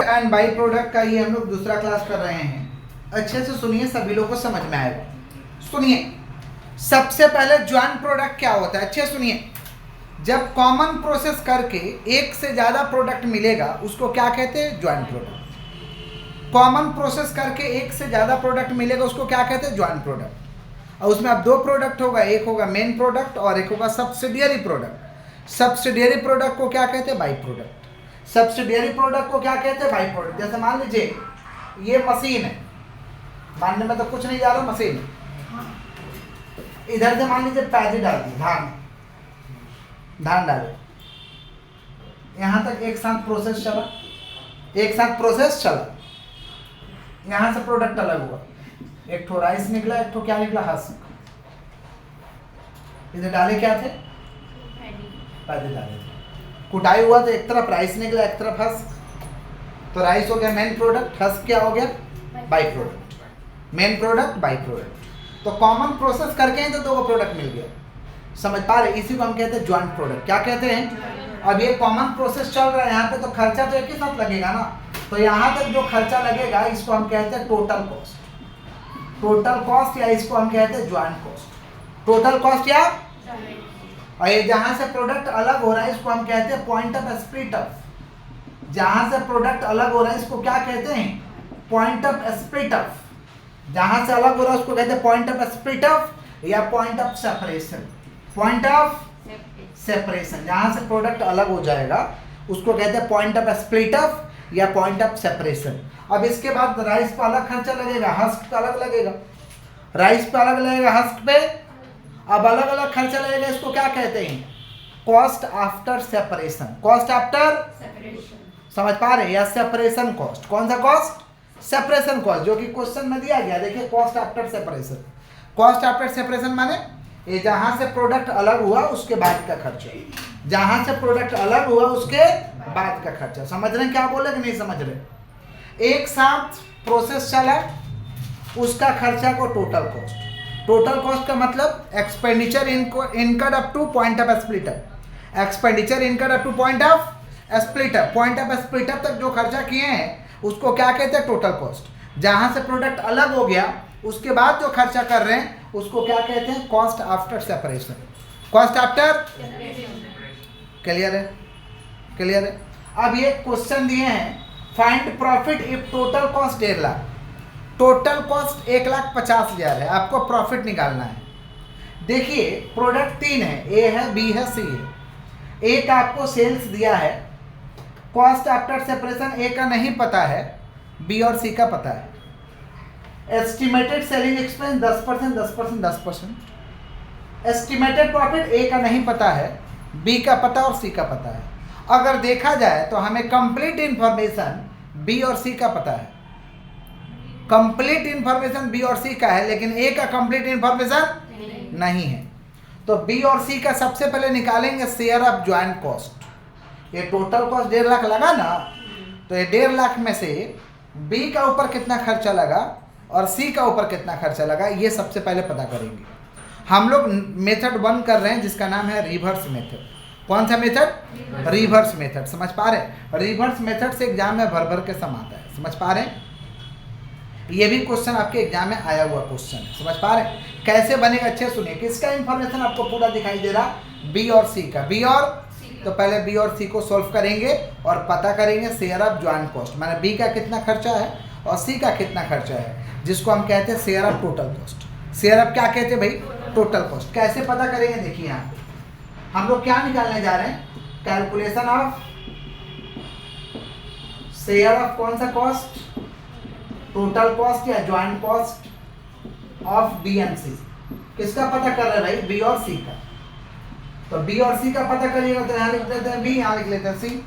And by product का ये हम लोग दूसरा क्लास कर रहे हैं। अच्छे से सुनिए, सभी लोगों को समझ में आएगा। सुनिए, सबसे पहले ज्वाइंट प्रोडक्ट क्या होता है, अच्छे सुनिए। जब कॉमन प्रोसेस करके एक से ज़्यादा प्रोडक्ट मिलेगा उसको क्या कहते हैं, ज्वाइंट प्रोडक्ट। कॉमन प्रोसेस करके एक से ज़्यादा प्रोडक्ट मिलेगा उसको क्या कहते हैं, ज्वाइंट प्रोडक्ट। और उसमें अब दो प्रोडक्ट होगा, एक होगा मेन प्रोडक्ट और एक होगा सब्सिडियरी प्रोडक्ट। सब्सिडियरी प्रोडक्ट को क्या कहते हैं, बाई प्रोडक्ट। सब्सिडियरी प्रोडक्ट को क्या कहते हैं, बाई प्रोडक्ट। जैसे मान लीजिए ये मशीन है, मानने में तो कुछ नहीं जा रहा, मशीन है। इधर से मान लीजिए पैदी डाल दी, धान डाले, यहाँ तक एक साथ प्रोसेस चला, यहाँ से प्रोडक्ट अलग हुआ, एक ठो राइस निकला, एक ठो क्या निकला, हस्क। इधर डाले क्या थे, पैदी डाले थे। कुटाई हुआ तो एक तरफ राइस निकला, एक तरफ हस्क। तो राइस हो गया मेन प्रोडक्ट, हस्क क्या हो गया, by product. Main product, by product. तो कॉमन प्रोसेस करके ही तो दो प्रोडक्ट मिल गया, समझ पा रहे। इसी को हम कहते हैं ज्वाइंट प्रोडक्ट। क्या कहते हैं, अब ये कॉमन प्रोसेस चल रहा है यहाँ पे, तो खर्चा तो एक ही साथ लगेगा ना। तो यहाँ तक जो खर्चा लगेगा इसको हम कहते हैं टोटल कॉस्ट। टोटल कॉस्ट या इसको हम कहते हैं ज्वाइंट कॉस्ट। टोटल कॉस्ट या, और ये जहाँ से प्रोडक्ट अलग हो रहा है इसको हम कहते हैं पॉइंट ऑफ स्प्लिट ऑफ। जहाँ से प्रोडक्ट अलग हो रहा है इसको क्या कहते हैं, पॉइंट ऑफ स्प्लिट ऑफ। जहाँ से अलग हो रहा है उसको कहते हैं पॉइंट ऑफ स्प्लिट ऑफ या point of separation. Point of separation, जहाँ से प्रोडक्ट अलग हो जाएगा उसको कहते हैं पॉइंट ऑफ स्प्लिट ऑफ या पॉइंट ऑफ सेपरेशन। अब इसके बाद राइस पे अलग खर्चा लगेगा, हस्क पे अलग लगेगा, राइस पे अलग लगेगा, हस्क पे अब अलग अलग खर्चा लगेगा। इसको क्या कहते हैं, cost after separation. Cost after separation, समझ पा रहे हैं, या सेपरेशन कॉस्ट। कौन सा कॉस्ट, सेपरेशन कॉस्ट, जो कि क्वेश्चन में दिया गया। देखिए cost after separation. Cost after separation माने ये जहां से प्रोडक्ट अलग हुआ उसके बाद का खर्चा, जहां से प्रोडक्ट अलग हुआ उसके बाद का खर्चा। समझ रहे हैं क्या बोले कि नहीं समझ रहे। एक साथ प्रोसेस चला, उसका खर्चा को टोटल कॉस्ट। टोटल कॉस्ट का मतलब expenditure incurred up two point of split up. Expenditure incurred up two point of split up. Point of split up तक जो खर्चा किए हैं उसको क्या कहते हैं, टोटल कॉस्ट। जहां से प्रोडक्ट अलग हो गया उसके बाद जो खर्चा कर रहे हैं उसको क्या कहते हैं, cost after separation. Cost after, clear है, क्लियर है। अब ये क्वेश्चन दिए हैं, find profit if total cost 1.5 lakh. Total cost 1,50,000 है, आपको प्रॉफिट निकालना है। देखिए प्रोडक्ट 3 है, ए है, बी है, सी है। ए का आपको सेल्स दिया है, कॉस्ट आफ्टर सेपरेशन ए का नहीं पता है, बी और सी का पता है। Estimated selling expense 10%, 10%, 10%। Estimated profit A का नहीं पता है, बी का पता और सी का पता है। अगर देखा जाए तो हमें कंप्लीट इंफॉर्मेशन बी और सी का पता है। कंप्लीट इंफॉर्मेशन बी और सी का है, लेकिन ए का कंप्लीट इंफॉर्मेशन नहीं है। तो बी और सी का सबसे पहले निकालेंगे शेयर ऑफ ज्वाइंट कॉस्ट। ये टोटल कॉस्ट 1.5 लाख लगा ना, तो ये 1.5 लाख में से बी का ऊपर कितना खर्चा लगा और सी का ऊपर कितना खर्चा लगा, ये सबसे पहले पता करेंगे। हम लोग मेथड 1 कर रहे हैं जिसका नाम है रिवर्स मेथड। कौन सा मेथड, रिवर्स मेथड। समझ पा रहे हैं, रिवर्स मेथड से एग्जाम में भर भर के सम आता है। समझ पा रहे हैं, ये भी क्वेश्चन आपके एग्जाम में आया हुआ क्वेश्चन है। समझ पा रहे हैं कैसे बनेगा, अच्छे सुनिए। किसका इंफॉर्मेशन आपको पूरा दिखाई दे रहा, बी और सी का। बी और, तो पहले बी और सी को सॉल्व करेंगे और पता करेंगे शेयर ऑफ ज्वाइंट कॉस्ट, माने बी का कितना खर्चा है और सी का कितना खर्चा है, जिसको हम कहते हैं share of total cost. Share of क्या कहते हैं भाई, टोटल कॉस्ट। कैसे पता करेंगे, देखिए यहाँ हम लोग क्या निकालने जा रहे हैं, कैलकुलेशन ऑफ शेयर ऑफ कौन सा कॉस्ट, टोटल कॉस्ट या joint cost of B and C. किसका पता कर रहे हैं भाई, बी और सी का। तो बी और सी का पता करिएगा तो यहाँ लिख लेते हैं बी, यहाँ लिख लेते हैं सी,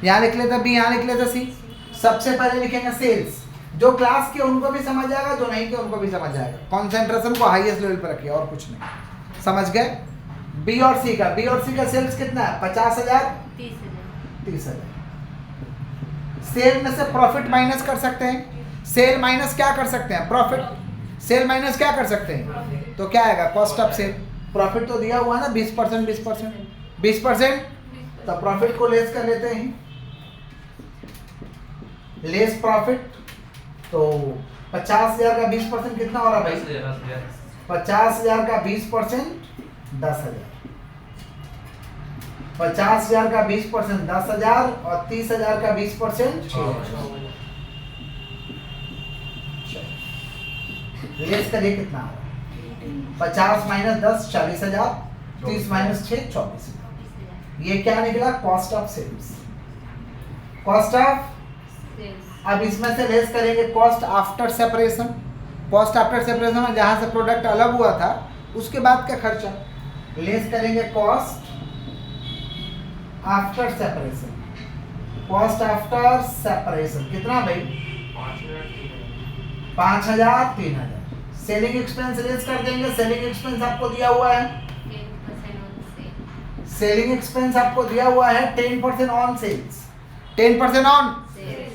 यहाँ लिख लेते हैं बी, यहाँ लिख लेते हैं सी। सबसे पहले लिखेंगे सेल्स। जो क्लास के उनको भी समझ आएगा, जो नहीं के उनको भी समझ आएगा। कॉन्सेंट्रेशन को हाईएस्ट लेवल पर रखिए और कुछ नहीं। समझ गए, बी और सी का। बी और सी का सेल्स कितना है, 50,000, 30,000। सेल में से प्रॉफिट माइनस कर सकते हैं। सेल माइनस क्या कर सकते हैं, प्रॉफिट। सेल माइनस क्या कर सकते हैं, तो क्या आएगा, कॉस्ट ऑफ सेल। प्रॉफिट तो दिया हुआ है ना 20%, 20%, 20%। तो प्रॉफिट को लेस कर लेते हैं, लेस प्रॉफिट, तो 50,000 का 20% कितना हो रहा भाई? 50,000 का 20% 10,000। 50,000 का 20% 10,000 और 30,000 का 20% 6,000। लेस करिए कितना आ रहा है? 50 माइनस 10 40,000, 30 माइनस 6 24,000। ये क्या निकला? Cost of sales. Cost of, अब इसमें से लेस करेंगे cost after separation. Cost after separation में जहां से प्रोडक्ट अलग हुआ था उसके बाद का खर्चा। लेस करेंगे cost after separation. Cost after separation कितना भाई? 5,000 3,000। सेलिंग एक्सपेंस लेस कर देंगे। सेलिंग एक्सपेंस आपको दिया हुआ है, सेलिंग एक्सपेंस आपको दिया हुआ है 10% ऑन सेल्स। 10% ऑन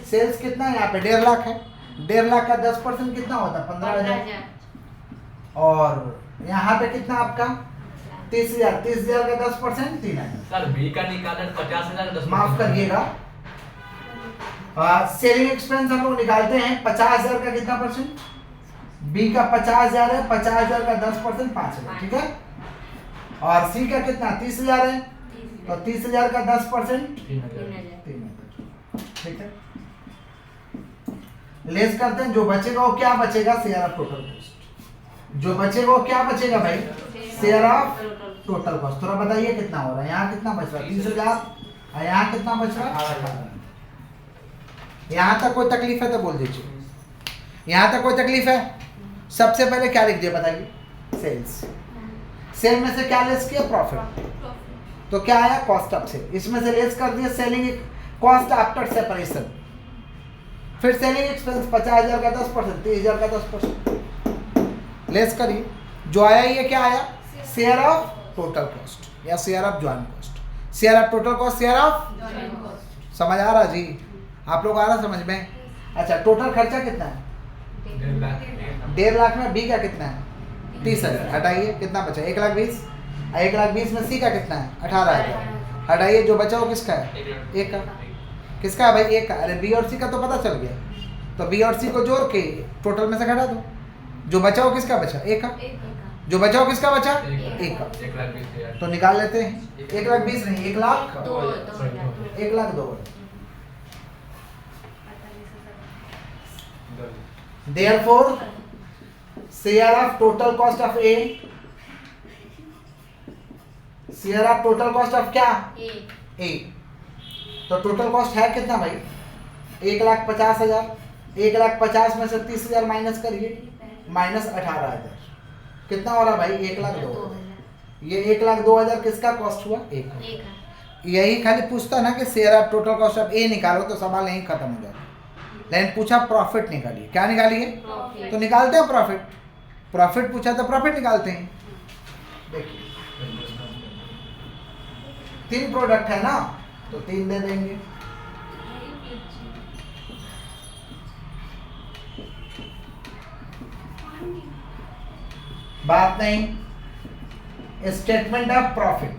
सेल्स कितना है यहाँ पे? 1.5 लाख है। 1.5 लाख का 10% कितना होता है? 15,000। और यहाँ पे कितना आपका? 30,000। 30,000 का 10% 3,000। सर बी का निकाला 50,000 का 10%। माफ करिएगा, सेलिंग एक्सपेंस हम लोग निकालते हैं 50,000 का कितना परसेंट? बी का 50,000 है, 50,000 का 10% 5,000, ठीक है। और सी का कितना? 30,000 है, तो 30,000 का 10% 3,000, ठीक है। लेस करते हैं, जो बचेगा वो क्या बचेगा? Share of total cost. जो बचेगा वो क्या बचेगा भाई? Share of total cost. थोड़ा बताइए कितना हो रहा है? यहाँ कितना बच रहा है? 30,000। और यहाँ कितना बच रहा है? 18,000। यहाँ तक कोई तकलीफ है तो बोल दीजिए। यहाँ तक कोई तकलीफ है? सबसे पहले क्या लिख दिया बताइए? सेल्स। सेल में से क्या लेस किया? प्रॉफिट। तो क्या आया? Cost of sale. इसमें से लेस कर दिया सेलिंग कॉस्ट आफ्टर सेपरेशन। फिर सेलिंग एक्सपेंस 50,000 का 10%, 30,000 का 10%। लेस करिए, जो आया ये क्या आया? शेयर ऑफ टोटल कॉस्ट या share of joint cost. Share of total cost, share of joint cost. समझ आ रहा जी? आप लोग आ रहा समझ में? अच्छा, टोटल खर्चा कितना है? 1.5 लाख में बी का कितना है? 30,000। हटाइए, कितना बचा? 1,20,000। 1,20,000 में सी का कितना है? 18,000। हटाइए, जो बचा वो किसका है? ए का। किसका है भाई? ए का। अरे बी और सी का तो पता चल गया, तो बी और सी को जोड़ के टोटल में से घटा दो। जो बचा वो किसका बचा? ए का। जो बचा वो किसका बचा? ए का। तो निकाल लेते हैं। 1,20,000 नहीं, 1,02,000। Therefore, share of total cost of A, share of total cost of क्या? A। तो टोटल कॉस्ट है कितना भाई? 1,50,000। 1,50,000 में से 30,000 माइनस करिए, माइनस 18,000। कितना हो रहा भाई? 1,02,000। ये 1,02,000 किसका कॉस्ट हुआ? A का। यही खाली पूछता ना कि share of total cost of A निकालो तो सवाल यहीं खत्म हो जाता। लेकिन पूछा प्रॉफिट निकालिए, क्या निकालिए? तो निकालते हैं प्रॉफिट। प्रॉफिट पूछा तो प्रॉफिट निकालते हैं। देखिए 3 प्रोडक्ट है ना, तो 3 दे देंगे। बात नहीं। स्टेटमेंट ऑफ प्रॉफिट,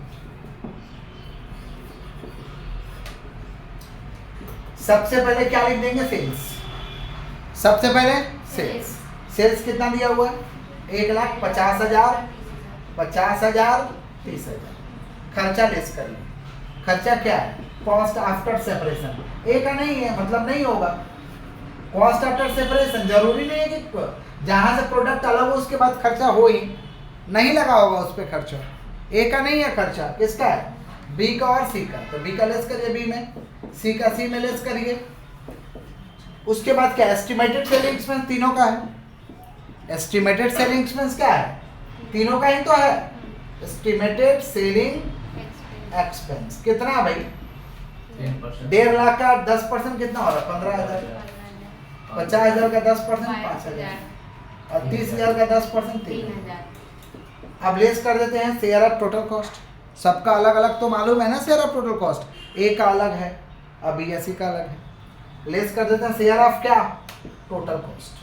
सबसे पहले क्या लिख देंगे? सेल्स। सबसे पहले सेल्स। सेल्स कितना दिया हुआ है? 1,50,000, 50,000, 30,000। खर्चा लेस करिए। खर्चा क्या है? Cost after separation. ए का नहीं है मतलब नहीं होगा। कॉस्ट आफ्टर सेपरेशन जरूरी नहीं है कि जहां से प्रोडक्ट अलग हो उसके बाद खर्चा हो ही नहीं, लगा होगा उस पर खर्चा। ए का नहीं है खर्चा, किसका है? बी का और सी का। तो बी का लेस करिए बी में, सी का सी में लेस करिए। उसके बाद क्या? एस्टिमेटेड सेलिंग एक्सपेंस तीनों का है। एस्टिमेटेड सेलिंग एक्सपेंस क्या है? तीनों का ही तो है। एस्टिमेटेड सेलिंग एक्सपेंस कितना भाई? 1.5 लाख का 10% कितना हो रहा है? 15,000। 50,000 का 10% 5,000 और 30,000 का 10% 3,000। अब लेस कर देते हैं शेयर ऑफ टोटल कॉस्ट। सबका अलग अलग तो मालूम है ना शेयर ऑफ टोटल कॉस्ट। ए का अलग है, अब बी सी का अलग है। लेस कर देते हैं शेयर ऑफ क्या? Total cost.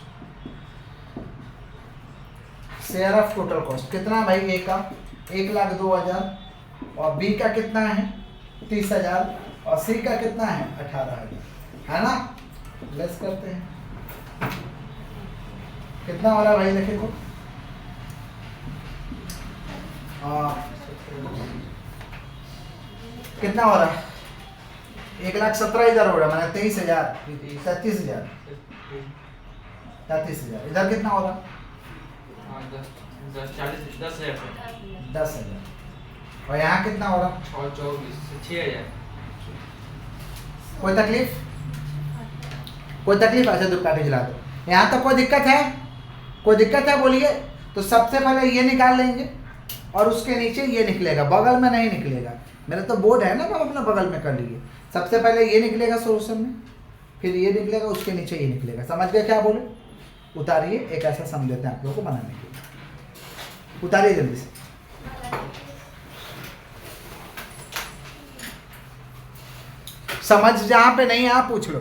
Share of total cost कितना भाई? ए का 1,02,000 और बी का कितना है? 30,000 और सी का कितना है? 18,000, है ना। लेस करते हैं, कितना हो रहा है भाई देखे तो, कितना हो रहा है, 1,17,000 हो रहा है, मैंने 23,000 33,000 33,000, इधर कितना हो रहा है 10,000, और यहाँ कितना हो रहा, 6,000। कोई तकलीफ, कोई तकलीफ, अच्छा दुपट्टे खिला दो, यहाँ तक कोई दिक्कत है, कोई दिक्कत है बोलिए। तो सबसे पहले ये निकाल लेंगे और उसके नीचे ये निकलेगा, बगल में नहीं निकलेगा, मेरा तो बोर्ड है ना, आप अपना बगल में कर लीजिए। सबसे पहले ये निकलेगा सोल्यूशन में, फिर ये निकलेगा, उसके नीचे ये निकलेगा, समझ गए क्या बोले। उतारिए, एक ऐसा सम देते हैं आप लोगों को बनाने के लिए, उतारिए जल्दी से। समझ जहाँ पे नहीं है आप पूछ लो।